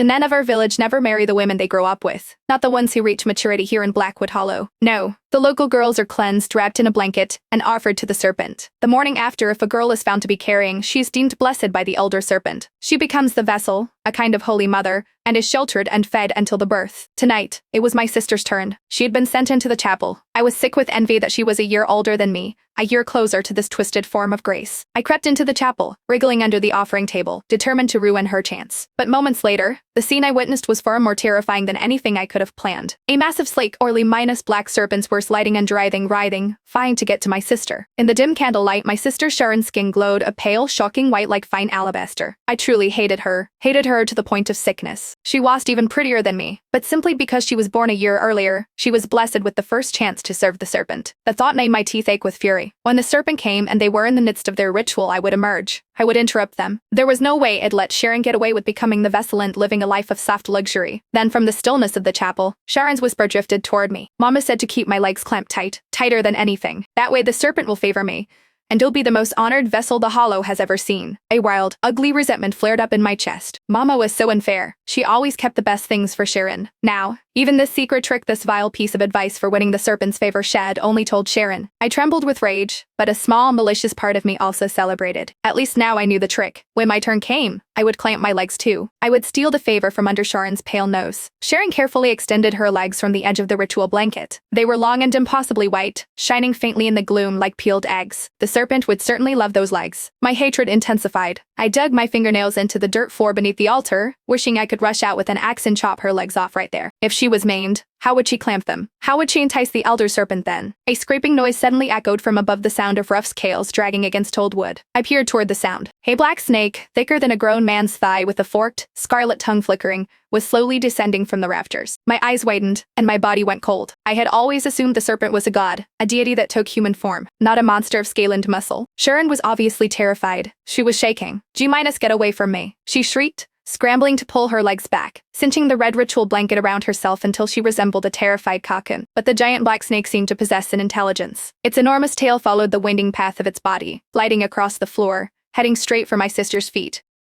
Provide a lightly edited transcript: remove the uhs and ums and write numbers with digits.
The men of our village never marry the women they grow up with, not the ones who reach maturity here in Blackwood Hollow. No. The local girls are cleansed, wrapped in a blanket, and offered to the serpent. The morning after, if a girl is found to be carrying, she is deemed blessed by the elder serpent. She becomes the vessel, a kind of holy mother, and is sheltered and fed until the birth. Tonight, it was my sister's turn. She had been sent into the chapel. I was sick with envy that she was a year older than me, a year closer to this twisted form of grace. I crept into the chapel, wriggling under the offering table, determined to ruin her chance. But moments later, the scene I witnessed was far more terrifying than anything I could have planned. A massive slake orly minus black serpents were sliding and writhing, fine to get to my sister. In the dim candlelight, my sister Sharon's skin glowed a pale, shocking white like fine alabaster. I truly hated her to the point of sickness. She was even prettier than me, but simply because she was born a year earlier, she was blessed with the first chance to serve the serpent. The thought made my teeth ache with fury. When the serpent came and they were in the midst of their ritual, I would emerge. I would interrupt them. There was no way I'd let Sharon get away with becoming the vessel and living a life of soft luxury. Then from the stillness of the chapel, Sharon's whisper drifted toward me. Mama said to keep my legs clamped tight, tighter than anything. That way the serpent will favor me, and you'll be the most honored vessel the Hollow has ever seen. A wild, ugly resentment flared up in my chest. Mama was so unfair. She always kept the best things for Sharon. Now, even this secret trick, this vile piece of advice for winning the serpent's favor, she had only told Sharon. I trembled with rage, but a small, malicious part of me also celebrated. At least now I knew the trick. When my turn came, I would clamp my legs too. I would steal the favor from under Sharon's pale nose. Sharon carefully extended her legs from the edge of the ritual blanket. They were long and impossibly white, shining faintly in the gloom like peeled eggs. The serpent would certainly love those legs. My hatred intensified. I dug my fingernails into the dirt floor beneath the altar, wishing I could rush out with an axe and chop her legs off right there. If she was maimed, how would she clamp them? How would she entice the elder serpent then? A scraping noise suddenly echoed from above, the sound of rough scales dragging against old wood. I peered toward the sound. A black snake, thicker than a grown man's thigh with a forked, scarlet tongue flickering, was slowly descending from the rafters. My eyes widened, and my body went cold. I had always assumed the serpent was a god, a deity that took human form, not a monster of scale and muscle. Sharon was obviously terrified. She was shaking. G-minus, get away from me, she shrieked, scrambling to pull her legs back, cinching the red ritual blanket around herself until she resembled a terrified cocoon. But the giant black snake seemed to possess an intelligence. Its enormous tail followed the winding path of its body, gliding across the floor, heading straight for my sister's feet.